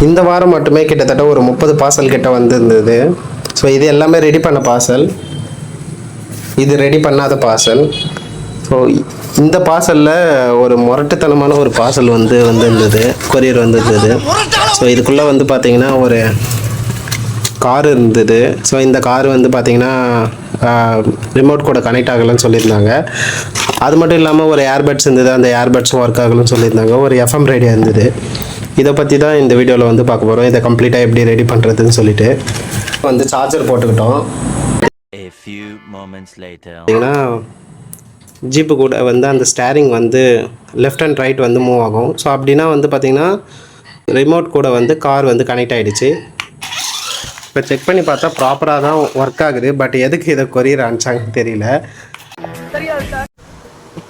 இந்த வாரம் மட்டுமே கிட்டத்தட்ட ஒரு 30 பார்சல் கிட்ட வந்திருந்தது. ஸோ இது எல்லாமே ரெடி பண்ண பார்சல், இது ரெடி பண்ணாத பார்சல். ஸோ இந்த பார்சலில் ஒரு முரட்டுத்தனமான ஒரு பார்சல் வந்திருந்தது, கொரியர் வந்திருந்தது. ஸோ இதுக்குள்ளே பார்த்தீங்கன்னா ஒரு கார் இருந்தது. ஸோ இந்த கார் பார்த்தீங்கன்னா ரிமோட் கூட கனெக்ட் ஆகலைன்னு சொல்லியிருந்தாங்க. அது மட்டும் இல்லாமல் ஒரு ஏர்பட்ஸ் இருந்தது, அந்த ஏர்பட்ஸும் ஒர்க் ஆகலைன்னு சொல்லியிருந்தாங்க. ஒரு எஃப்எம் ரேடியோ இருந்தது. இதை பற்றி தான் இந்த வீடியோவில் பார்க்க போகிறோம். இதை கம்ப்ளீட்டாக எப்படி ரெடி பண்ணுறதுன்னு சொல்லிட்டு சார்ஜர் போட்டுக்கிட்டோம். பார்த்தீங்கன்னா ஜீப்பு கூட அந்த steering left and right move ஆகும். ஸோ அப்படின்னா பார்த்தீங்கன்னா ரிமோட் கூட கார் கனெக்ட் ஆகிடுச்சு. இப்போ செக் பண்ணி பார்த்தா ப்ராப்பராக தான் ஒர்க் ஆகுது. பட் எதுக்கு இதை கொரியர் அனுப்பிச்சாங்கன்னு தெரியல.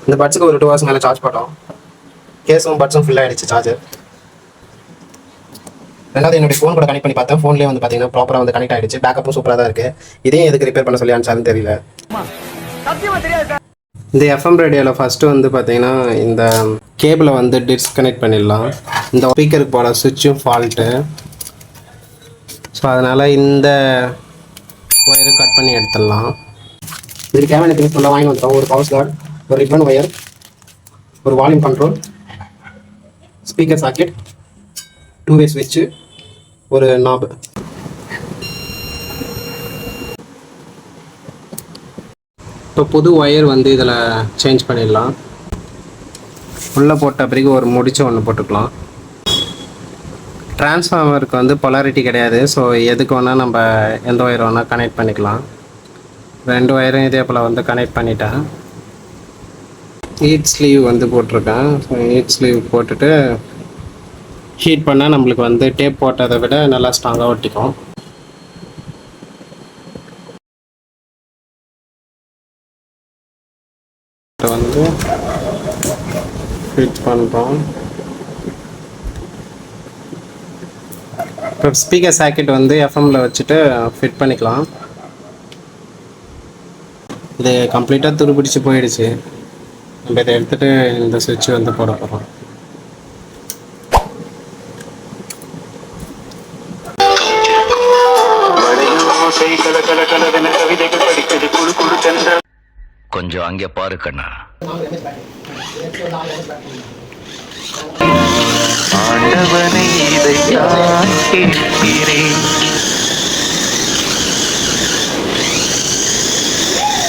இந்த பட்ஸுக்கு ஒரு 2 hours மேலே சார்ஜ் போட்டோம். கேஸும் பட்ஸும் ஃபுல் ஆகிடுச்சு சார்ஜர். ரெண்டாவது என்னுடைய ஃபோன் கூட கனெக்ட் பண்ணி பார்த்தேன். ஃபோன்லேயே பார்த்தீங்கன்னா ப்ராப்பராக கனெக்ட் ஆகிடுச்சு. பேக்கப்பும் சூப்பராக தான் இருக்குது. இதையும் எதுக்கு ரிப்பேர் பண்ண சொல்லி அனுப்பிச்சாலும் தெரியல. இந்த எஃப்எம் ரேடியோவில் ஃபஸ்ட்டு பார்த்தீங்கன்னா இந்த கேபிளை டிஸ்கனெக்ட் பண்ணிடலாம். இந்த ஸ்பீக்கருக்கு போட சுவிட்சும் ஃபால்ட்டு. ஸோ அதனால் இந்த ஒயரை கட் பண்ணி எடுத்துடலாம். இதுக்கு தேவையான திங்ஸ் ஃபுல்லாக வாங்கி வந்துட்டோம். ஒரு பவர் ஸ்லாட், ஒரு ரிப்பன் ஒயர், ஒரு volume control, speaker socket, 2-way ஸ்விட்சு, ஒரு நாப். இப்போ புது ஒயர் இதில் சேஞ்ச் பண்ணிடலாம். உள்ளே போட்ட பிறகு ஒரு முடிச்சு ஒன்று போட்டுக்கலாம். டிரான்ஸ்ஃபார்மருக்கு பொலாரிட்டி கிடையாது. ஸோ எதுக்கு வேணால் நம்ம எந்த ஒயர் வேணால் கனெக்ட் பண்ணிக்கலாம். 2 ஒயரும் இதே போல் கனெக்ட் பண்ணிட்டேன். ஹீட் ஸ்லீவ் போட்டிருக்கேன். ஸோ ஹீட் ஸ்லீவ் போட்டுட்டு ஹீட் பண்ணால் நம்மளுக்கு டேப் போட்டதை விட நல்லா ஸ்ட்ராங்காக ஒட்டிக்கும். ஃபிட் பண்ணுறோம். இப்போ ஸ்பீக்கர் சாக்கெட் எஃப்எம்மில் வச்சுட்டு ஃபிட் பண்ணிக்கலாம். இது கம்ப்ளீட்டாக துருப்பிடிச்சு போயிடுச்சு. நம்ம இதை எடுத்துகிட்டு இந்த சுவிட்ச் போட போகிறோம். கொஞ்சம் அங்கே பாரு கண்ணா. ஆண்டவனை இதைத்தான் கேட்கிறேன்.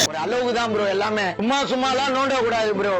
ஒரு அளவுக்கு தான் ப்ரோ, எல்லாமே சும்மாலாம் நோண்ட கூடாது ப்ரோ.